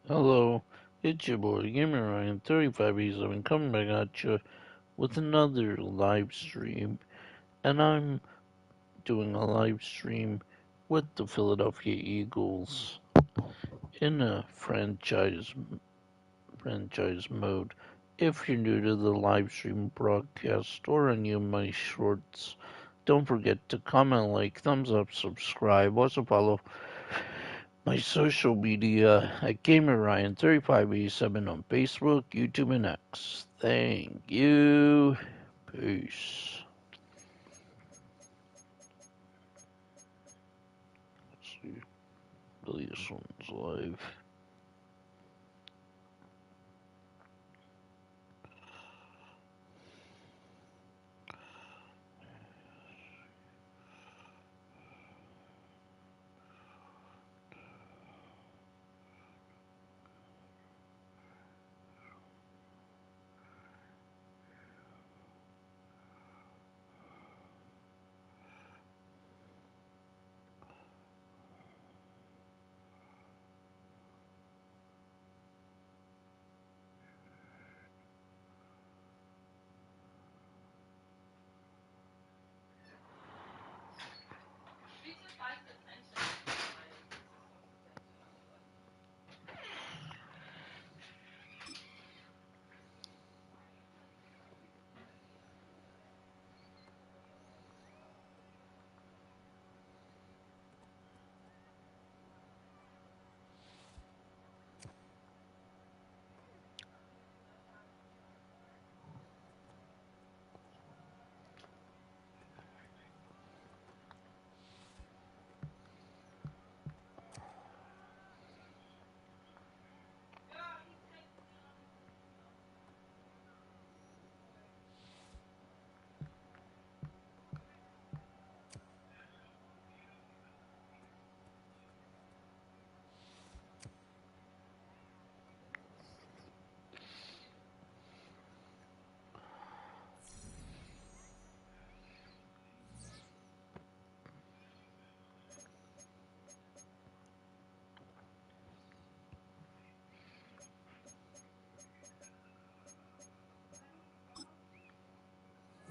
Hello, it's your boy Gamer Ryan 3587 coming back at you with another live stream, and I'm doing a live stream with the Philadelphia Eagles in a franchise mode. If you're new to the live stream broadcast or any of my shorts, don't forget to comment, like, thumbs up, subscribe, also follow my social media at GamerRyan3587 on Facebook, YouTube, and X. Thank you. Peace. Let's see. Really, this one's live.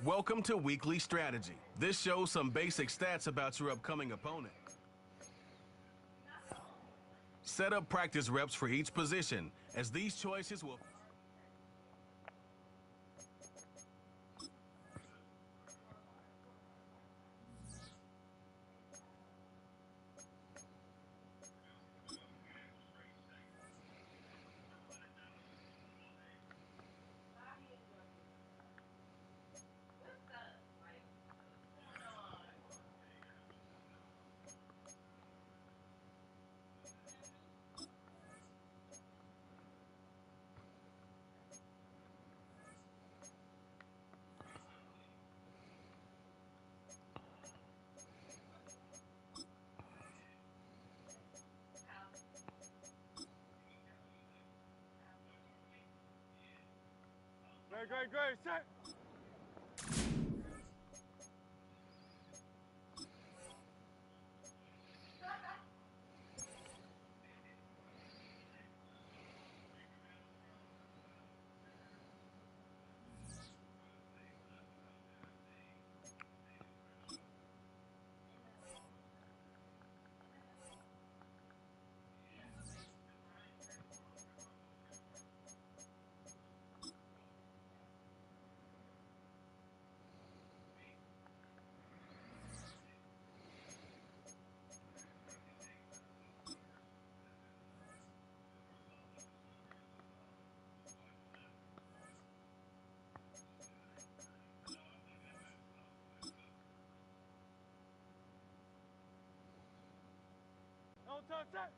Welcome to Weekly Strategy. This shows some basic stats about your upcoming opponent. Set up practice reps for each position, as these choices will... Go, set! No touch, set!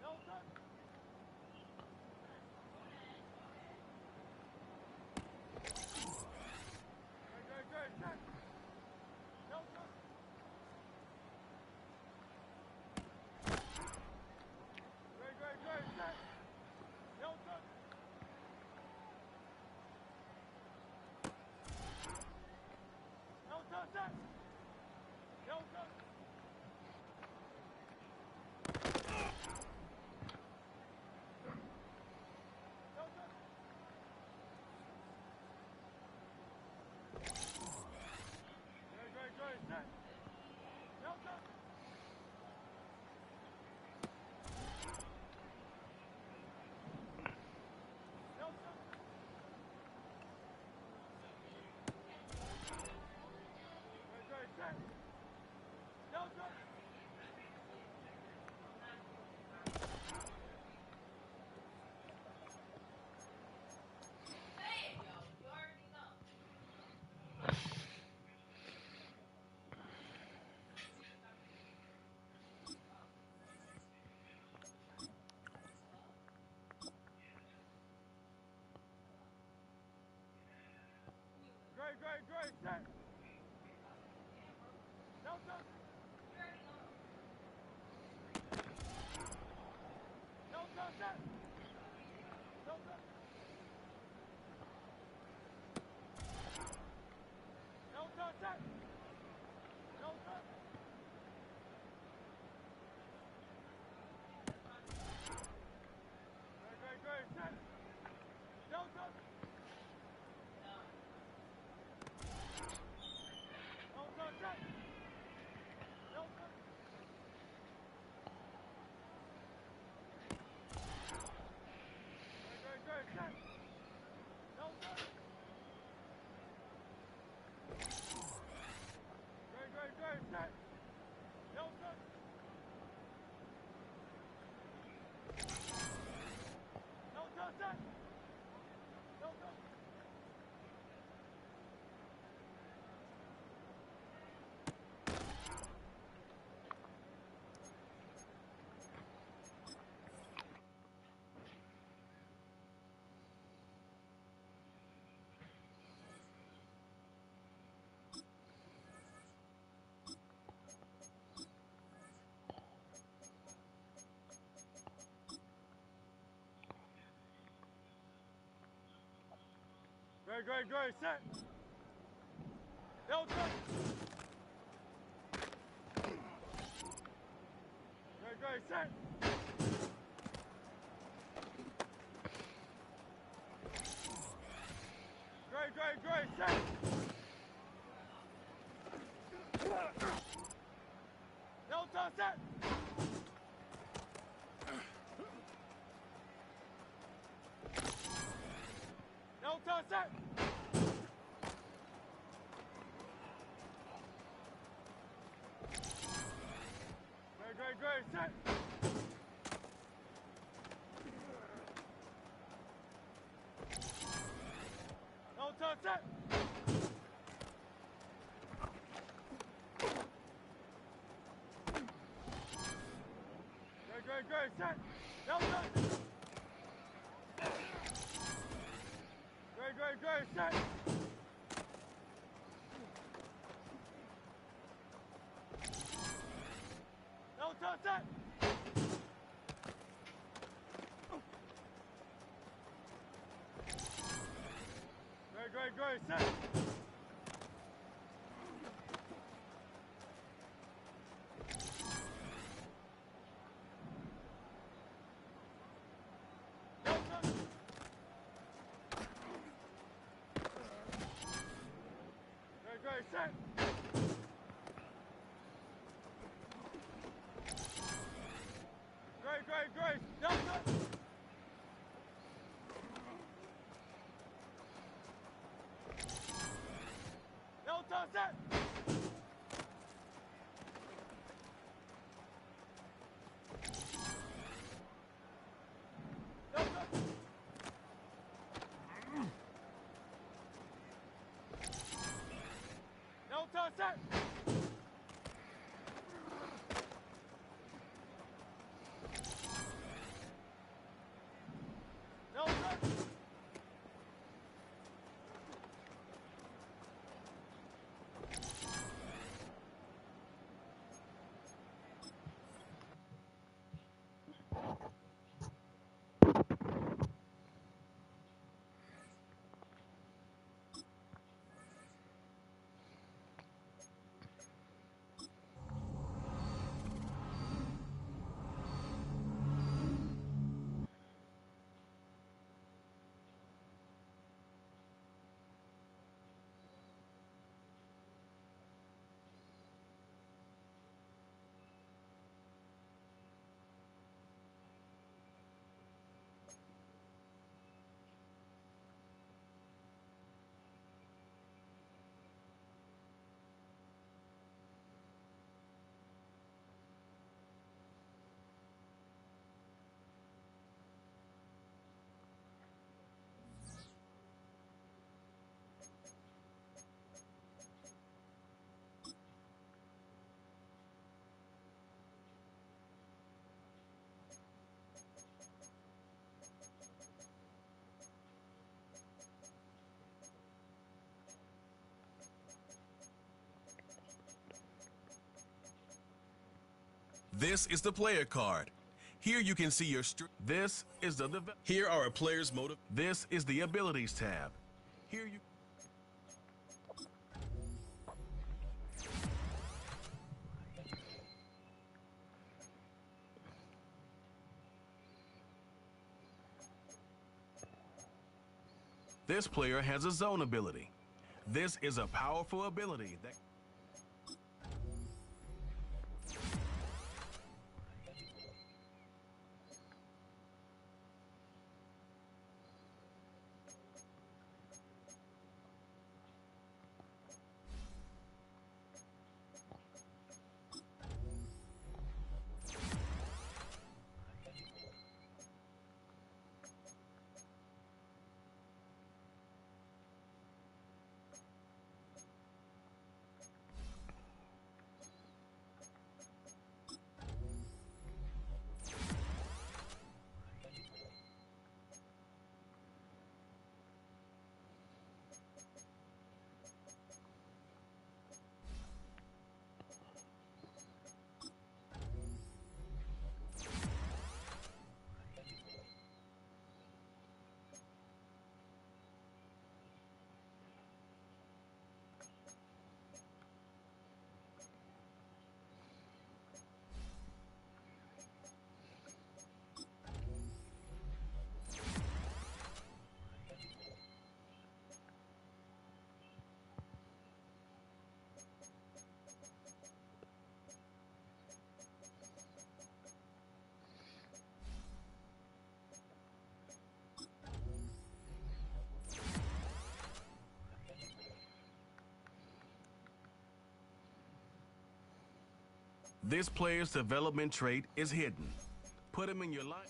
No touch! Go, set! No touch! Set! No touch! No touch, set! No touch! Great, set. No touch. Great, set. Great, set. No touch, set. No touch, set. Great, set. No touch, set. Great, set. No touch. Great, set. No touch, set. Great, set. No touch. Great, set. Great. No touch. No touch, set. No touch. No touch, set. No touch. This is the player card. Here you can see your This is the Here are a player's motive. This is the abilities tab. Here you This player has a zone ability. This is a powerful ability that This player's development trait is hidden. Put him in your line.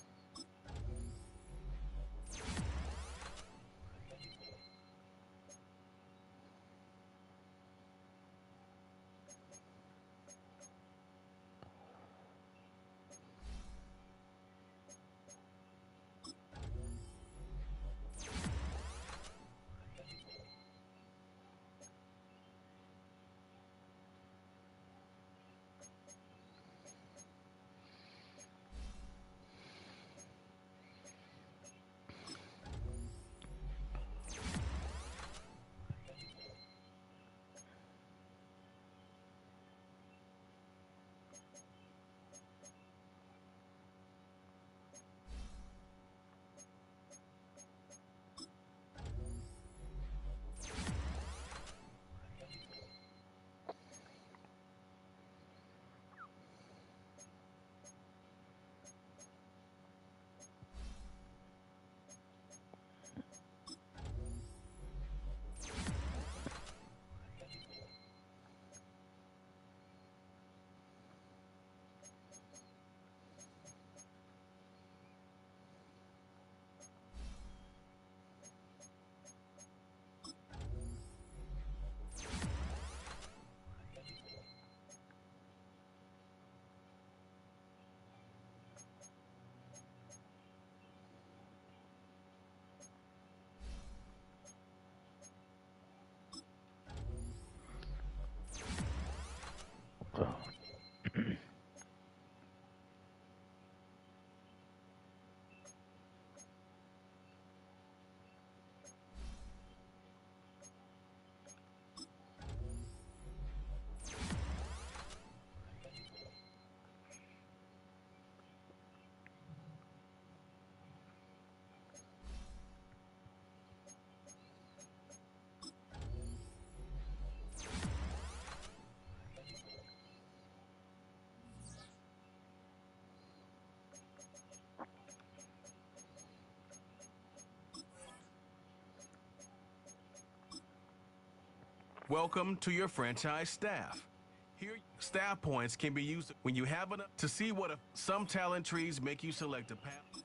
Welcome to your franchise staff. Here, staff points can be used when you have enough to see what some talent trees make you select a path.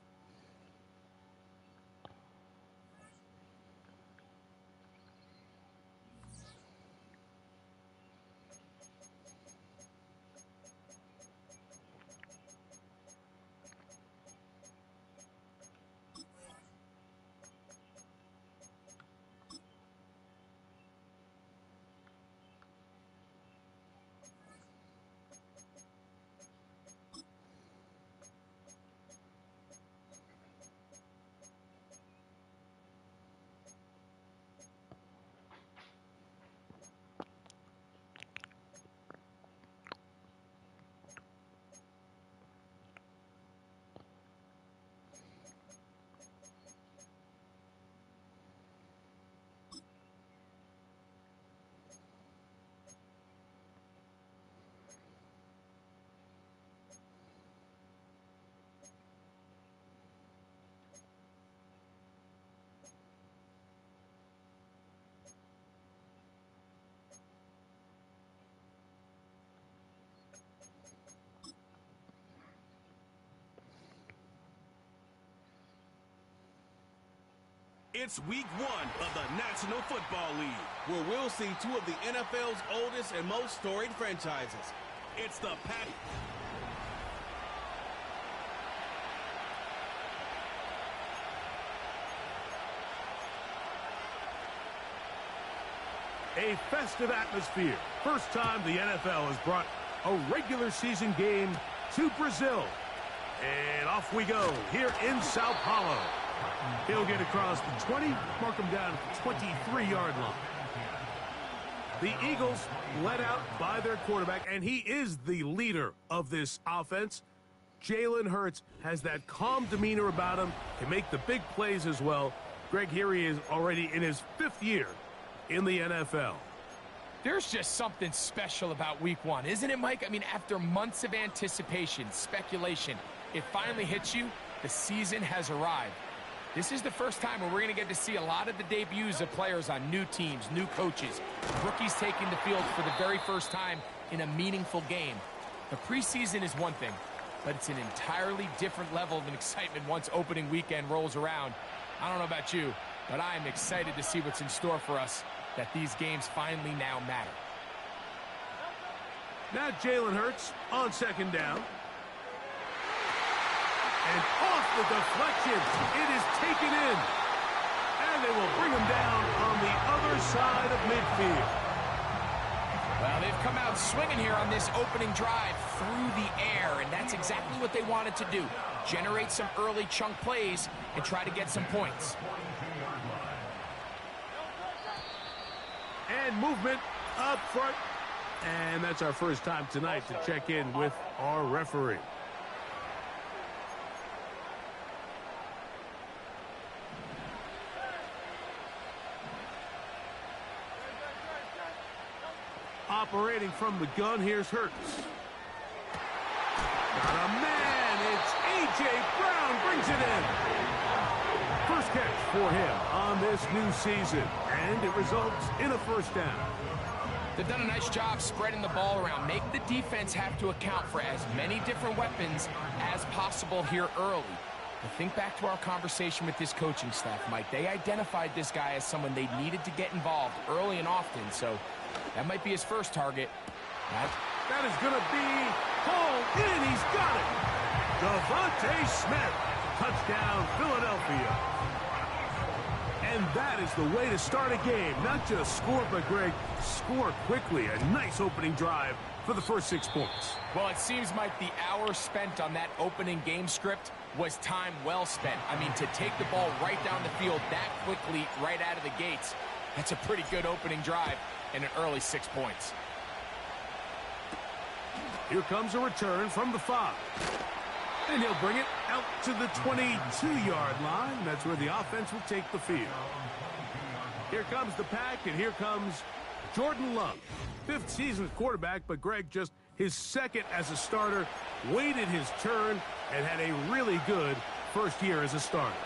It's week 1 of the National Football League, where we'll see 2 of the NFL's oldest and most storied franchises. It's the Pack. A festive atmosphere. First time the NFL has brought a regular season game to Brazil. And off we go here in Sao Paulo. He'll get across the 20, mark him down at the 23-yard line. The Eagles led out by their quarterback, and he is the leader of this offense. Jalen Hurts has that calm demeanor about him, can make the big plays as well. Greg, here he is already in his 5th year in the NFL. There's just something special about week 1, isn't it, Mike? I mean, after months of anticipation, speculation, it finally hits you. The season has arrived. This is the first time where we're going to get to see a lot of the debuts of players on new teams, new coaches, rookies taking the field for the very first time in a meaningful game. The preseason is one thing, but it's an entirely different level of excitement once opening weekend rolls around. I don't know about you, but I'm excited to see what's in store for us, that these games finally now matter. Now Jalen Hurts on second down. And off the deflection, it is taken in. And they will bring him down on the other side of midfield. Well, they've come out swinging here on this opening drive through the air, and that's exactly what they wanted to do. Generate some early chunk plays and try to get some points. And movement up front. And that's our first time tonight to check in with our referee. Operating from the gun, here's Hurts. Got a man, it's A.J. Brown, brings it in. First catch for him on this new season, and it results in a first down. They've done a nice job spreading the ball around, making the defense have to account for as many different weapons as possible here early. But think back to our conversation with this coaching staff, Mike. They identified this guy as someone they needed to get involved early and often, so that might be his first target. That is going to be pulled in. He's got it. Devontae Smith. Touchdown, Philadelphia. And that is the way to start a game. Not just score, but, Greg, score quickly. A nice opening drive for the first 6 points. Well, it seems like the hour spent on that opening game script was time well spent. I mean, to take the ball right down the field that quickly right out of the gates, that's a pretty good opening drive and an early 6 points. Here comes a return from the 5. And he'll bring it out to the 22-yard line. That's where the offense will take the field. Here comes the pack, and here comes Jordan Love. 5th season quarterback, but Greg, just his second as a starter, waited his turn, and had a really good first year as a starter.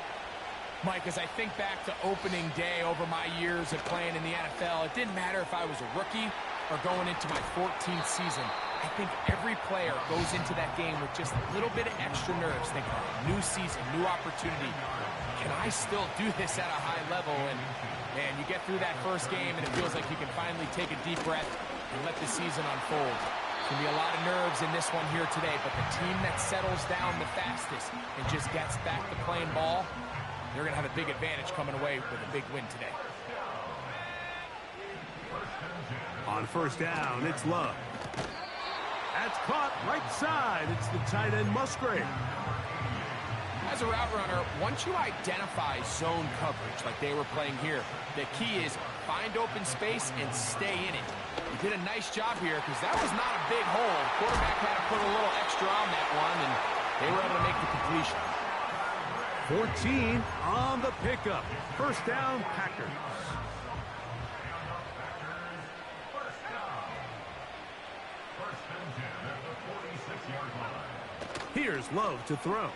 Mike, as I think back to opening day over my years of playing in the NFL, it didn't matter if I was a rookie or going into my 14th season. I think every player goes into that game with just a little bit of extra nerves, thinking, new season, new opportunity. Can I still do this at a high level? And, man, you get through that first game, and it feels like you can finally take a deep breath and let the season unfold. Can be a lot of nerves in this one here today, but the team that settles down the fastest and just gets back to playing ball, they're going to have a big advantage coming away with a big win today. On first down, it's Love. That's caught right side. It's the tight end Musgrave. As a route runner, once you identify zone coverage like they were playing here, the key is find open space and stay in it. He did a nice job here because that was not a big hole. Quarterback had to put a little extra on that one, and they were able to make the completion. 14 on the pickup. First down, Packers. Here's Love to throw.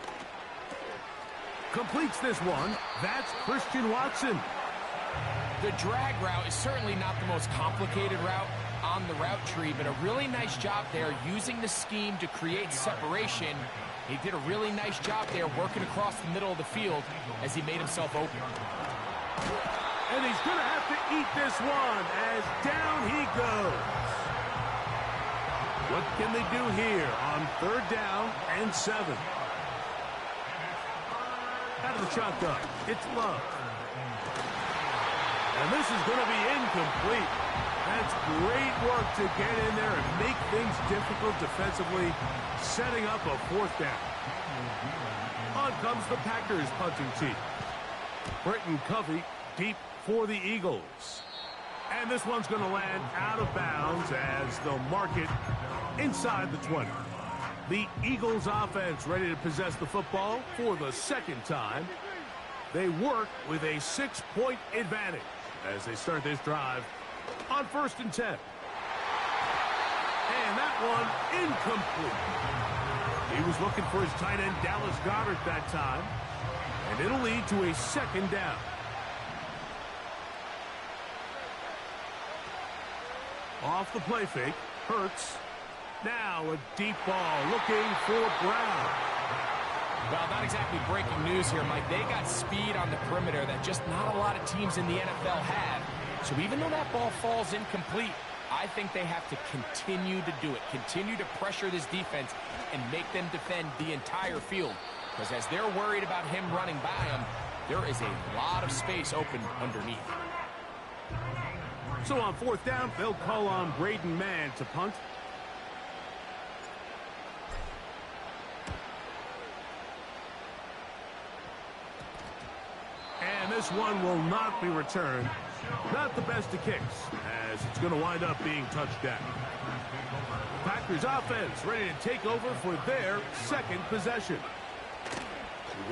Completes this one. That's Christian Watson. The drag route is certainly not the most complicated route on the route tree, but a really nice job there using the scheme to create separation. He did a really nice job there working across the middle of the field as he made himself open. And he's going to have to eat this one as down he goes. What can they do here on 3rd down and 7? Out of the shotgun, it's Love. And this is going to be incomplete. That's great work to get in there and make things difficult defensively, setting up a 4th down. On comes the Packers punting team. Britton Covey deep for the Eagles. And this one's going to land out of bounds as they'll mark it inside the 20. The Eagles offense ready to possess the football for the 2nd time. They work with a 6-point advantage as they start this drive on 1st and 10. And that one incomplete. He was looking for his tight end Dallas Goedert that time. And it'll lead to a 2nd down. Off the play fake, Hurts. Now a deep ball looking for Brown. Well, not exactly breaking news here, Mike. They got speed on the perimeter that just not a lot of teams in the NFL have. So even though that ball falls incomplete, I think they have to continue to do it. Continue to pressure this defense and make them defend the entire field. Because as they're worried about him running by them, there is a lot of space open underneath. So on fourth down, they'll call on Braden Mann to punt. And this one will not be returned. Not the best of kicks, as it's going to wind up being touchdown. Packers offense ready to take over for their second possession.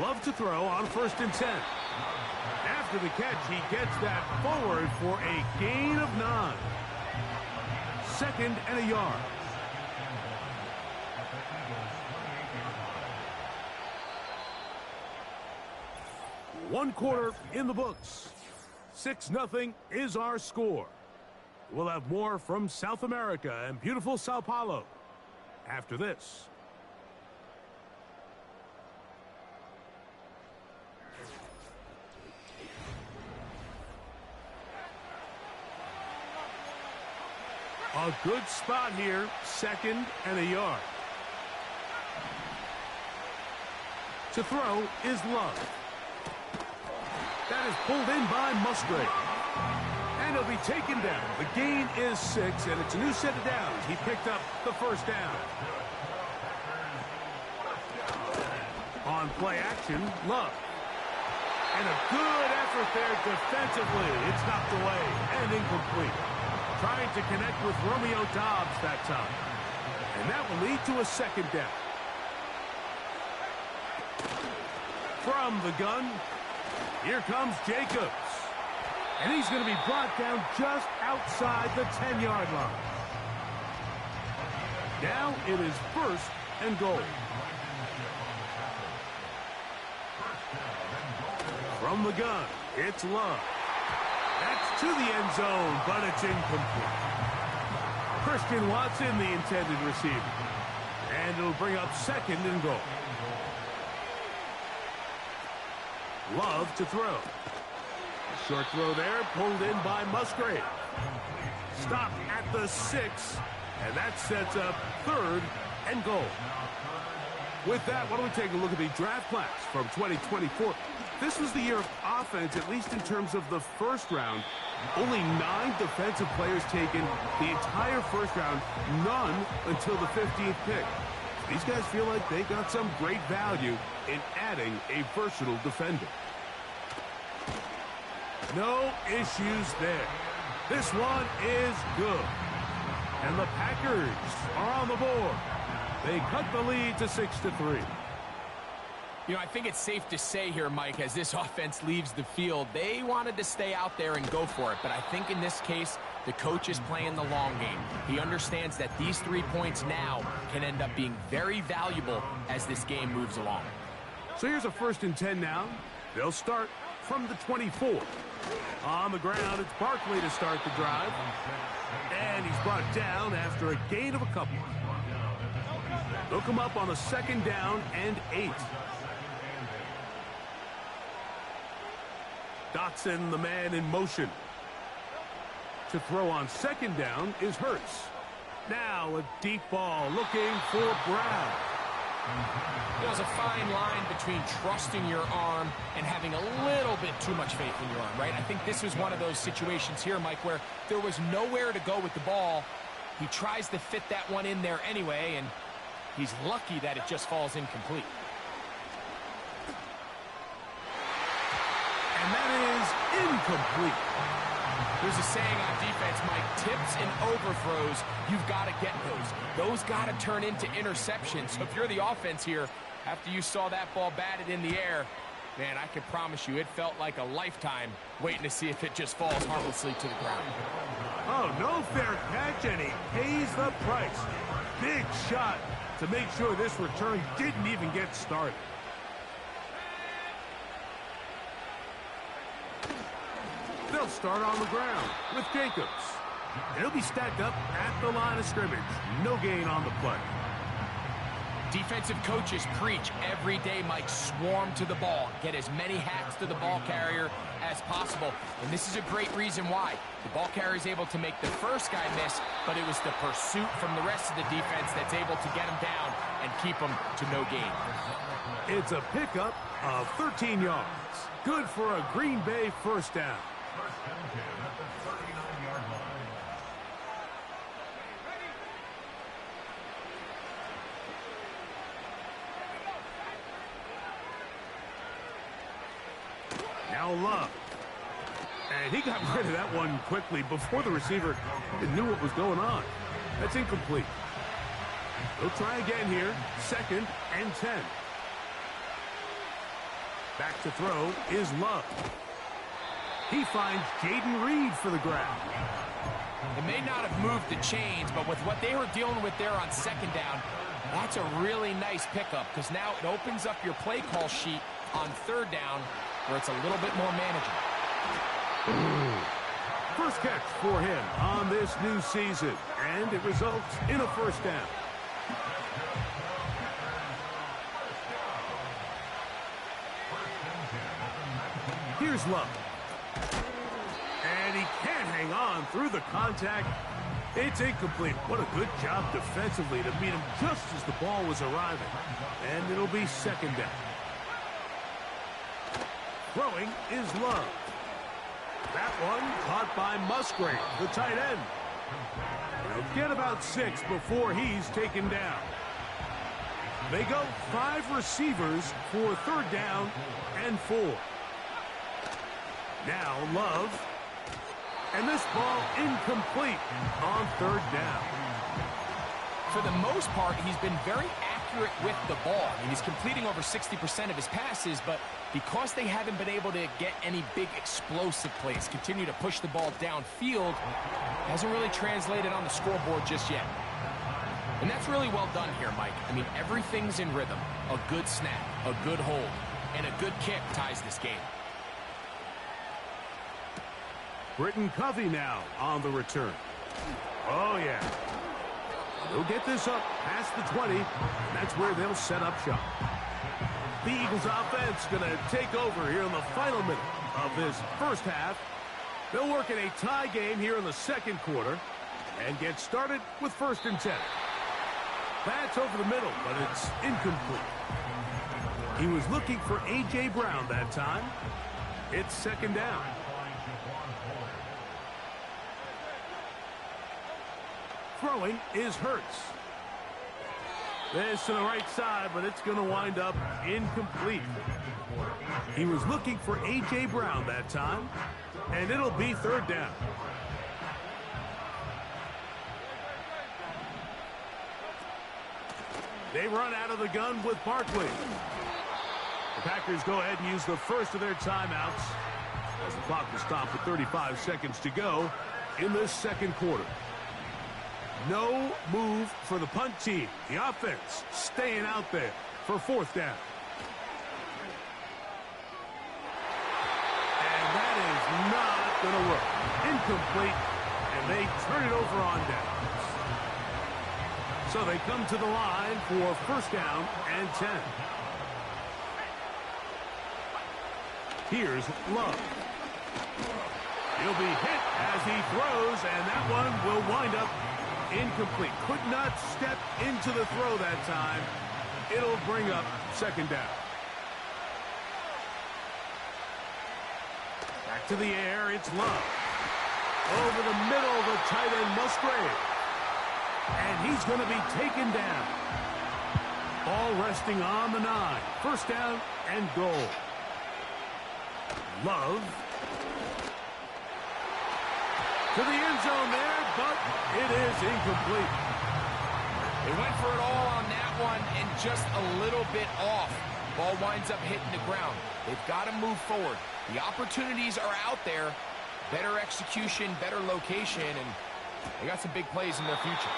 Love to throw on 1st and 10. After the catch, he gets that forward for a gain of 9. 2nd and a yard. One quarter in the books. 6-0 is our score. We'll have more from South America and beautiful Sao Paulo after this. A good spot here, 2nd and a yard. To throw is Love. That is pulled in by Musgrave. And he'll be taken down. The gain is 6, and it's a new set of downs. He picked up the 1st down. On play action, Love. And a good effort there defensively. It's knocked away and incomplete. Trying to connect with Romeo Doubs that time. And that will lead to a 2nd down. From the gun, here comes Jacobs. And he's going to be brought down just outside the 10-yard line. Now it is 1st and goal. From the gun, it's Love. That's to the end zone, but it's incomplete. Christian Watson, the intended receiver. And it'll bring up 2nd and goal. Love to throw. Short throw there, pulled in by Musgrave. Stopped at the 6, and that sets up 3rd and goal. With that, why don't we take a look at the draft class from 2024. This was the year of offense, at least in terms of the 1st round. Only 9 defensive players taken the entire 1st round, none until the 15th pick. These guys feel like they got some great value in adding a versatile defender. No issues there. This one is good. And the Packers are on the board. They cut the lead to 6-3. You know, I think it's safe to say here, Mike, as this offense leaves the field, they wanted to stay out there and go for it. But I think in this case, the coach is playing the long game. He understands that these 3 points now can end up being very valuable as this game moves along. So here's a 1st and 10 now. They'll start from the 24. On the ground, it's Barkley to start the drive. And he's brought down after a gain of a couple. They'll come up on a 2nd down and 8. Dotson, the man in motion. To throw on 2nd down is Hurts. Now a deep ball looking for Brown. There's a fine line between trusting your arm and having a little bit too much faith in your arm, right? I think this was one of those situations here, Mike, where there was nowhere to go with the ball. He tries to fit that one in there anyway, and he's lucky that it just falls incomplete. And that is incomplete. There's a saying on defense, Mike, tips and overthrows, you've got to get those. Those got to turn into interceptions. So if you're the offense here, after you saw that ball batted in the air, man, I can promise you it felt like a lifetime waiting to see if it just falls harmlessly to the ground. Oh, no fair catch, and he pays the price. Big shot to make sure this return didn't even get started. They'll start on the ground with Jacobs. It'll be stacked up at the line of scrimmage. No gain on the play. Defensive coaches preach every day, Mike, swarm to the ball. Get as many hacks to the ball carrier as possible. And this is a great reason why. The ball carrier is able to make the first guy miss, but it was the pursuit from the rest of the defense that's able to get him down and keep him to no gain. It's a pickup of 13 yards. Good for a Green Bay first down. Now Love. And he got rid of that one quickly before the receiver knew what was going on. That's incomplete. They'll try again here. 2nd and 10. Back to throw is Love. He finds Jaden Reed for the grab. It may not have moved the chains, but with what they were dealing with there on 2nd down, that's a really nice pickup because now it opens up your play call sheet on 3rd down where it's a little bit more manageable. First catch for him on this new season, and it results in a first down. Here's Love. And he can't hang on through the contact. It's incomplete. What a good job defensively to meet him just as the ball was arriving. And it'll be 2nd down. Throwing is Love. That one caught by Musgrave, the tight end. He'll get about 6 before he's taken down. They go 5 receivers for 3rd down and 4. Now Love. And this ball incomplete on 3rd down. For the most part, he's been very accurate with the ball. I mean, he's completing over 60% of his passes, but because they haven't been able to get any big explosive plays, continue to push the ball downfield, hasn't really translated on the scoreboard just yet. And that's really well done here, Mike. I mean, everything's in rhythm. A good snap, a good hold, and a good kick ties this game. Britton Covey now on the return. Oh, yeah. They'll get this up past the 20. That's where they'll set up shop. The Eagles offense going to take over here in the final minute of this first half. They'll work in a tie game here in the 2nd quarter and get started with 1st and 10. That's over the middle, but it's incomplete. He was looking for A.J. Brown that time. It's 2nd down. Throwing is Hurts. This to the right side, but it's going to wind up incomplete. He was looking for A.J. Brown that time, and it'll be 3rd down. They run out of the gun with Barkley. The Packers go ahead and use the first of their timeouts as the clock will stop with 35 seconds to go in this 2nd quarter. No move for the punt team. The offense staying out there for 4th down. And that is not going to work. Incomplete, and they turn it over on downs. So they come to the line for 1st down and 10. Here's Love. He'll be hit as he throws, and that one will wind up incomplete. Could not step into the throw that time. It'll bring up 2nd down. Back to the air, it's Love. Over the middle, the tight end Musgrave. And he's going to be taken down. Ball resting on the 9. 1st down and goal. Love. To the end zone there, but it is incomplete. They went for it all on that one and just a little bit off. Ball winds up hitting the ground. They've got to move forward. The opportunities are out there. Better execution, better location, and they got some big plays in their future.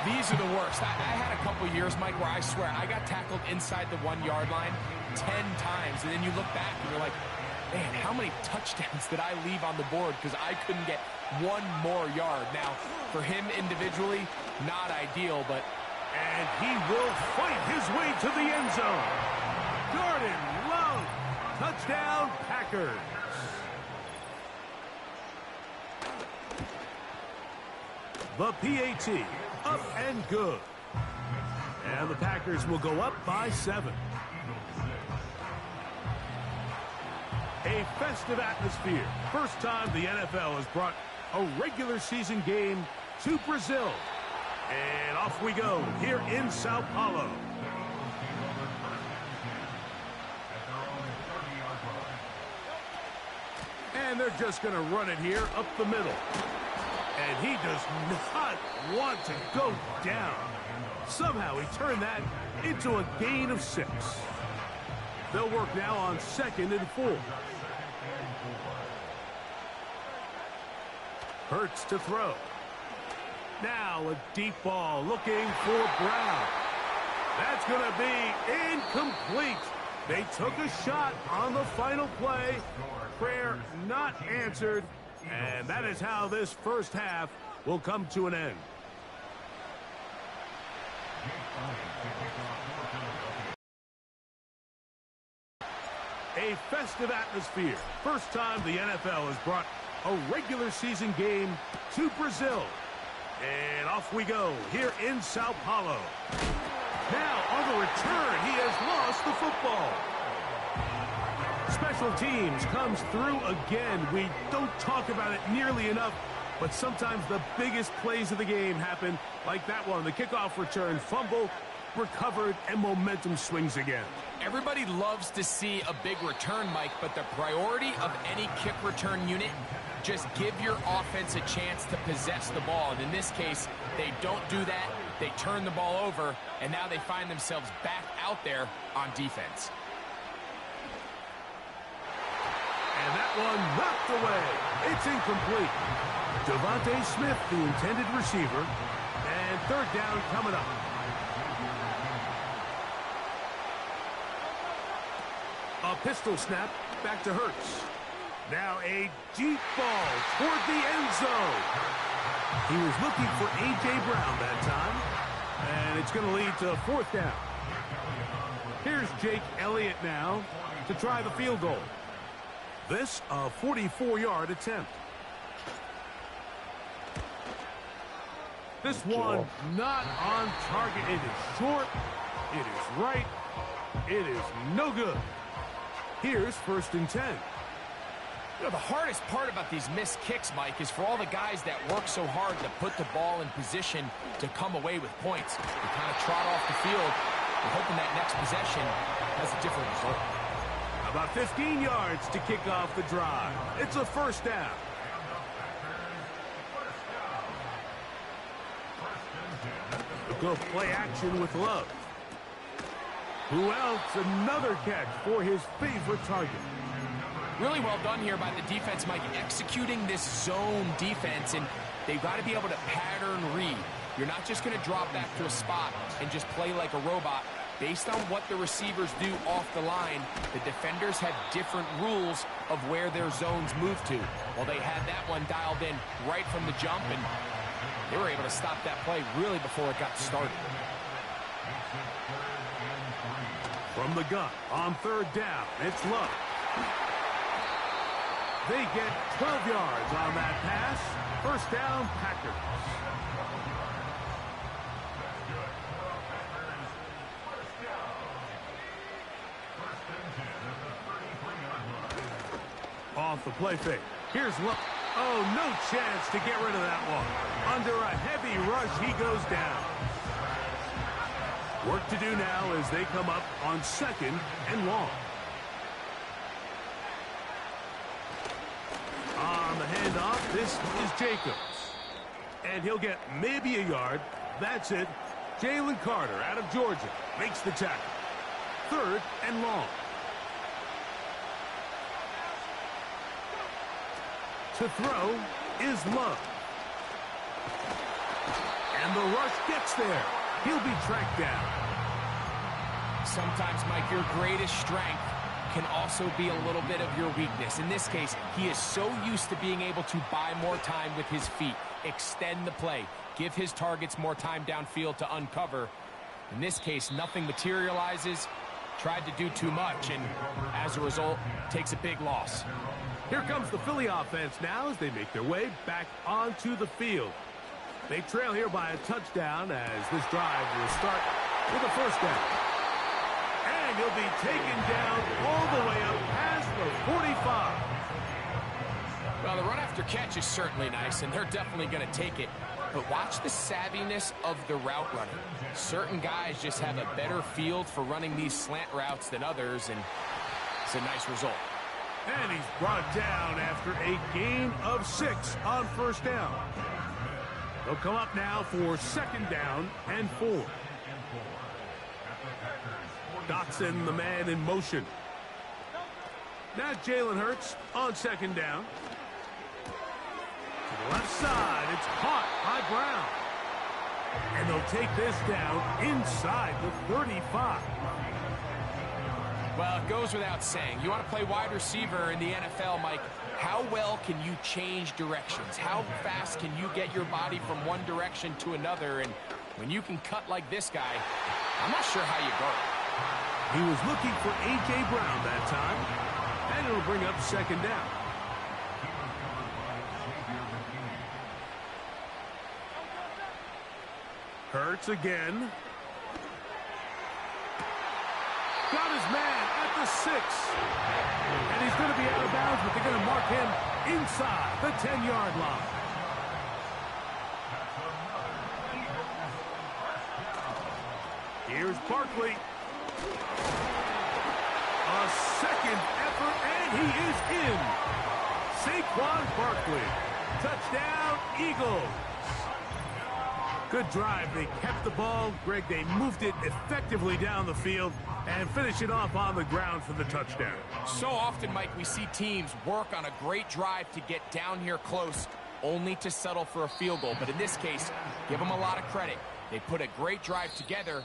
These are the worst. I had a couple years, Mike, where I swear I got tackled inside the 1-yard line 10 times, and then you look back and you're like, Man, how many touchdowns did I leave on the board because I couldn't get one more yard? Now, for him individually, not ideal, but... And he will fight his way to the end zone. Jordan Love, touchdown Packers. The PAT, up and good. And the Packers will go up by 7. A festive atmosphere. First time the NFL has brought a regular season game to Brazil. And off we go here in Sao Paulo. And they're just going to run it here up the middle. And he does not want to go down. Somehow he turned that into a gain of 6. They'll work now on 2nd and 4. Hurts to throw. Now a deep ball looking for Brown. That's going to be incomplete. They took a shot on the final play. Prayer not answered. And that is how this first half will come to an end. A festive atmosphere. First time the NFL has brought a regular season game to Brazil. And off we go here in Sao Paulo. Now on the return, he has lost the football. Special teams comes through again. We don't talk about it nearly enough, but sometimes the biggest plays of the game happen like that one. The kickoff return, fumble, recovered, and momentum swings again. Everybody loves to see a big return, Mike, but the priority of any kick return unit, just give your offense a chance to possess the ball. And in this case, they don't do that. They turn the ball over, and now they find themselves back out there on defense. And that one knocked away. It's incomplete. Devontae Smith, the intended receiver, and 3rd down coming up. A pistol snap back to Hurts. Now a deep ball toward the end zone. He was looking for A.J. Brown that time, and it's going to lead to 4th down. Here's Jake Elliott now to try the field goal. This a 44-yard attempt. This one not on target. It is short. It is right. It is no good. Here's 1st and 10. You know, the hardest part about these missed kicks, Mike, is for all the guys that work so hard to put the ball in position to come away with points. They kind of trot off the field. We're hoping that next possession has a different result. About 15 yards to kick off the drive. It's a 1st down. We'll go play action with Love. Who else? Another catch for his favorite target. Really well done here by the defense, Mike, executing this zone defense, and they've got to be able to pattern read. You're not just going to drop back to a spot and just play like a robot. Based on what the receivers do off the line, the defenders have different rules of where their zones move to. Well, they had that one dialed in right from the jump, and they were able to stop that play really before it got started. From the gun on 3rd down, it's Love. They get 12 yards on that pass. 1st down, Packers. Off the play fake. Here's Love. Oh, no chance to get rid of that one. Under a heavy rush, he goes down. Work to do now as they come up on 2nd and long. On the handoff, this is Jacobs. And he'll get maybe a yard. That's it. Jalen Carter out of Georgia makes the tackle. 3rd and long. To throw is Love. And the rush gets there. He'll be tracked down. Sometimes, Mike, your greatest strength can also be a little bit of your weakness. In this case, he is so used to being able to buy more time with his feet, extend the play, give his targets more time downfield to uncover. In this case, nothing materializes, tried to do too much, and as a result, takes a big loss. Here comes the Philly offense now as they make their way back onto the field. They trail here by a touchdown as this drive will start with a first down. And he'll be taken down all the way up past the 45. Well, the run after catch is certainly nice, and they're definitely going to take it. But watch the savviness of the route running. Certain guys just have a better field for running these slant routes than others, and it's a nice result. And he's brought down after a gain of 6 on first down. They'll come up now for second down and 4. Dotson, the man in motion. Now Jalen Hurts on second down. To the left side, it's caught by Brown. And they'll take this down inside the 35. Well, it goes without saying. You want to play wide receiver in the NFL, Mike. How well can you change directions? How fast can you get your body from one direction to another? And when you can cut like this guy, I'm not sure how you guard it. He was looking for A.J. Brown that time, and it'll bring up second down. Hurts again. Got his man at the 6. And he's going to be out of bounds, but they're going to mark him inside the 10-yard line. Here's Barkley. A second effort, and he is in. Saquon Barkley. Touchdown, Eagles. Good drive. They kept the ball. Greg, they moved it effectively down the field and finish it off on the ground for the touchdown. So often, Mike, we see teams work on a great drive to get down here close, only to settle for a field goal. But in this case, give them a lot of credit. They put a great drive together.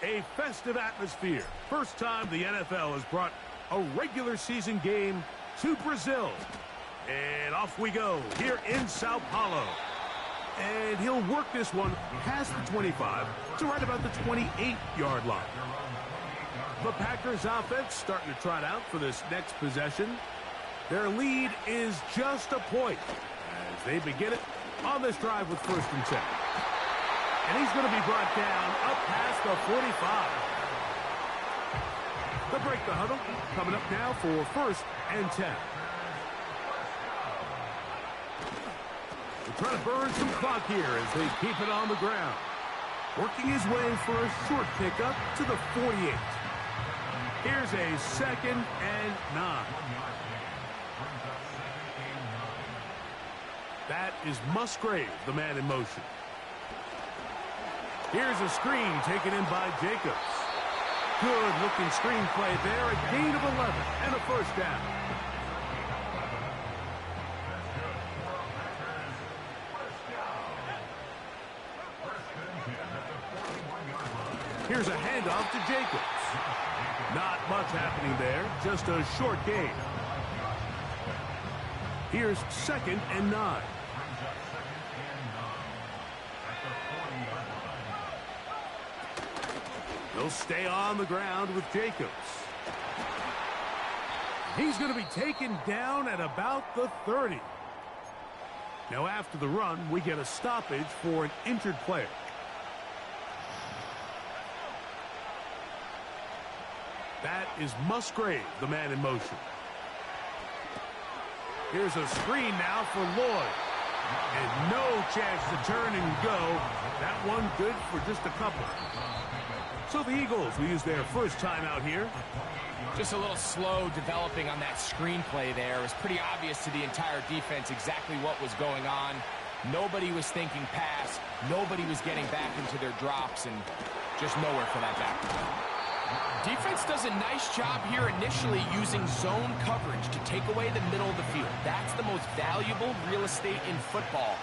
A festive atmosphere. First time the NFL has brought a regular season game to Brazil. And off we go here in Sao Paulo. And he'll work this one past the 25 to right about the 28-yard line. The Packers offense starting to trot out for this next possession. Their lead is just a point as they begin it on this drive with first and 10. And he's going to be brought down up past the 45. They'll break the huddle. Coming up now for first and 10. They're trying to burn some clock here as they keep it on the ground. Working his way for a short pickup to the 48. Here's a second and 9. That is Musgrave, the man in motion. Here's a screen taken in by Jacobs. Good-looking screen play there. A gain of 11 and a first down. Here's a handoff to Jacobs. Not much happening there. Just a short gain. Here's second and 9. They'll stay on the ground with Jacobs. He's going to be taken down at about the 30. Now after the run, we get a stoppage for an injured player. That is Musgrave, the man in motion. Here's a screen now for Lloyd. And no chance to turn and go. That one good for just a couple. So the Eagles will use their first time out here. Just a little slow developing on that screenplay there. It was pretty obvious to the entire defense exactly what was going on. Nobody was thinking pass. Nobody was getting back into their drops, and just nowhere for that back. Defense does a nice job here initially using zone coverage to take away the middle of the field. That's the most valuable real estate in football.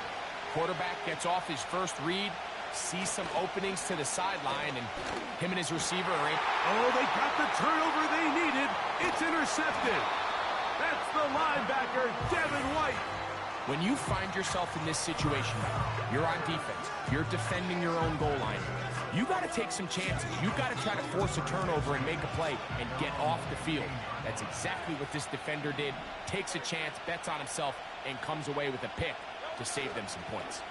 Quarterback gets off his first read, sees some openings to the sideline, and him and his receiver are able... Oh, they got the turnover they needed. It's intercepted. That's the linebacker, Devin White. When you find yourself in this situation, you're on defense, you're defending your own goal line, you got to take some chances. You got to try to force a turnover and make a play and get off the field. That's exactly what this defender did. Takes a chance, bets on himself, and comes away with a pick to save them some points.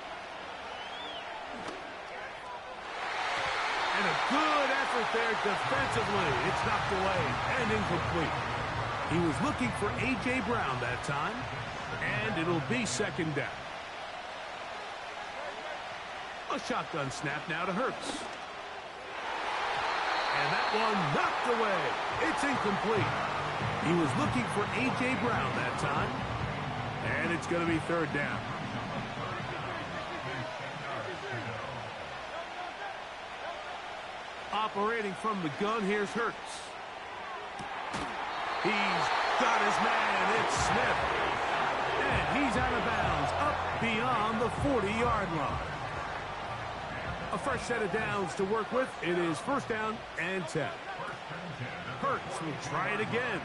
And a good effort there defensively. It's knocked away and incomplete. He was looking for A.J. Brown that time, and it'll be second down. A shotgun snap now to Hurts. And that one knocked away. It's incomplete. He was looking for A.J. Brown that time, and it's going to be third down. Operating from the gun, here's Hurts. He's got his man. It's Smith. And he's out of bounds, up beyond the 40-yard line. A fresh set of downs to work with. It is first down and 10. Hurts will try it again.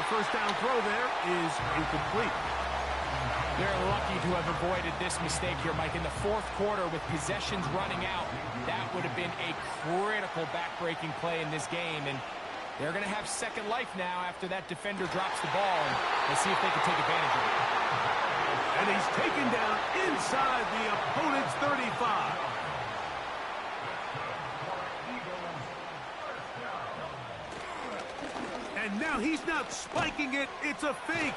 First down throw there is incomplete. They're lucky to have avoided this mistake here, Mike. In the fourth quarter, with possessions running out, that would have been a critical back-breaking play in this game. And they're going to have second life now after that defender drops the ball. And let's see if they can take advantage of it. And he's taken down inside the opponent's 35. And now he's not spiking it. It's a fake.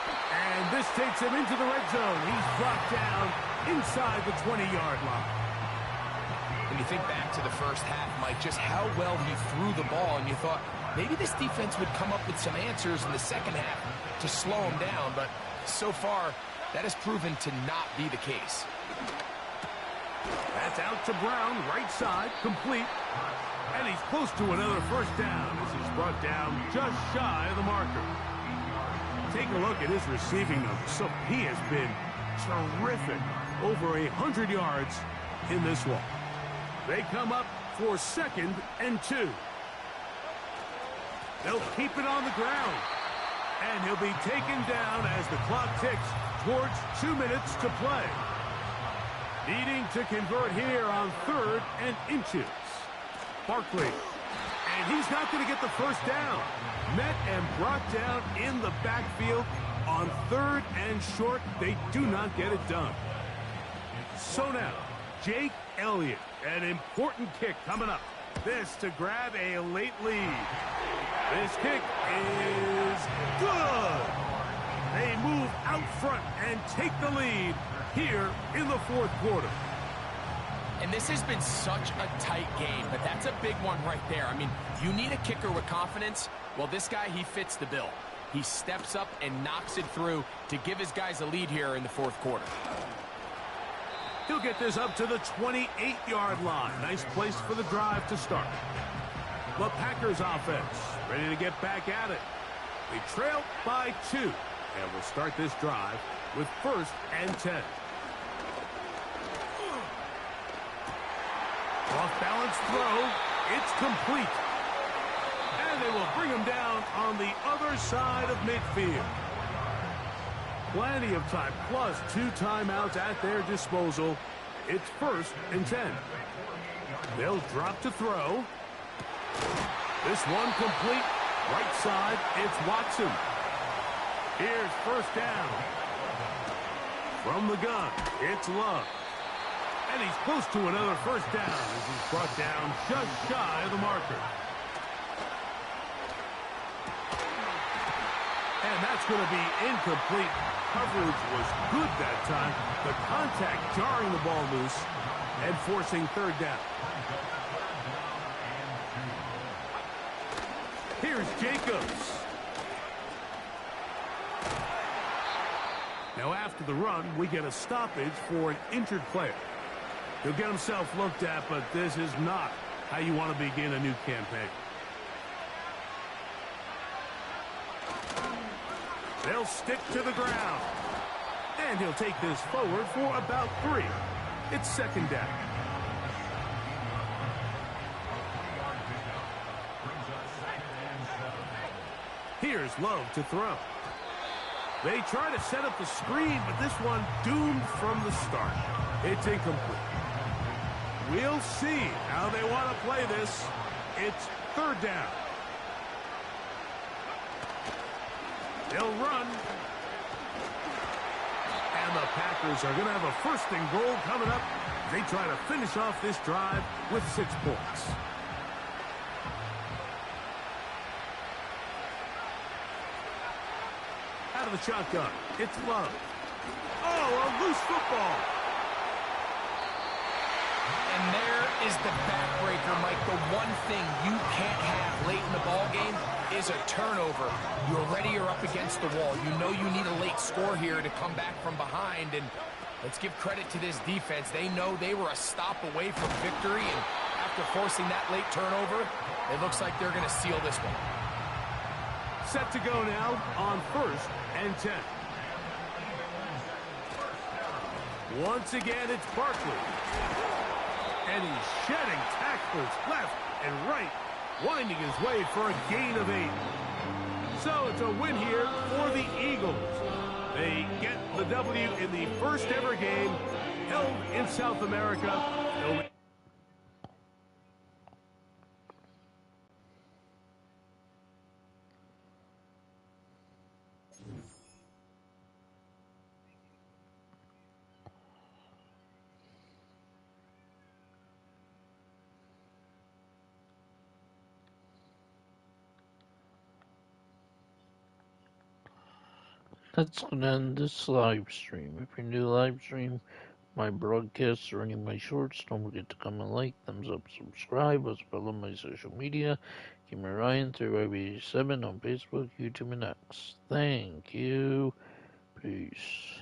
And this takes him into the red zone. He's brought down inside the 20-yard line. When you think back to the first half, Mike, just how well he threw the ball, and you thought maybe this defense would come up with some answers in the second half to slow him down, but so far, that has proven to not be the case. That's out to Brown, right side, complete. And he's close to another first down as he's brought down just shy of the marker. Take a look at his receiving numbers. So he has been terrific. Over 100 yards in this one. They come up for second and 2. They'll keep it on the ground. And he'll be taken down as the clock ticks towards 2 minutes to play. Needing to convert here on third and inches. Barkley. And he's not going to get the first down. Met and brought down in the backfield on third and short. They do not get it done. So now, Jake Elliott. An important kick coming up. This to grab a late lead. This kick is good. They move out front and take the lead here in the fourth quarter. And this has been such a tight game, but that's a big one right there. I mean, you need a kicker with confidence. Well, this guy, he fits the bill. He steps up and knocks it through to give his guys a lead here in the fourth quarter. He'll get this up to the 28-yard line. Nice place for the drive to start. The Packers offense ready to get back at it. They trail by 2. And will start this drive with first and 10. Off-balance throw. It's complete. And they will bring him down on the other side of midfield. Plenty of time, plus 2 timeouts at their disposal. It's first and 10. They'll drop to throw. This one complete. Right side, it's Watson. Here's first down. From the gun, it's Love. And he's close to another first down as he's brought down just shy of the marker. And that's going to be incomplete. Coverage was good that time. The contact jarring the ball loose and forcing third down. Here's Jacobs. Now after the run, we get a stoppage for an injured player. He'll get himself looked at, but this is not how you want to begin a new campaign. They'll stick to the ground. And he'll take this forward for about 3. It's second down. Here's Love to throw. They try to set up the screen, but this one doomed from the start. It's incomplete. We'll see how they want to play this. It's third down. They'll run. And the Packers are going to have a first and goal coming up. They try to finish off this drive with 6 points. Out of the shotgun, it's Love. Oh, a loose football. And there is the backbreaker, Mike. The one thing you can't have late in the ball game is a turnover. You're already up against the wall. You know you need a late score here to come back from behind. And let's give credit to this defense. They know they were a stop away from victory. And after forcing that late turnover, it looks like they're going to seal this one. Set to go now on 1st and 10. Once again, it's Barkley. And he's shedding tackles left and right, winding his way for a gain of 8. So it's a win here for the Eagles. They get the W in the first ever game held in South America. That's going to end this live stream. If you're new to live stream, my broadcasts or any of my shorts, don't forget to comment, like, thumbs up, subscribe. Also follow my social media. Give me Ryan3587 on Facebook, YouTube, and X. Thank you. Peace.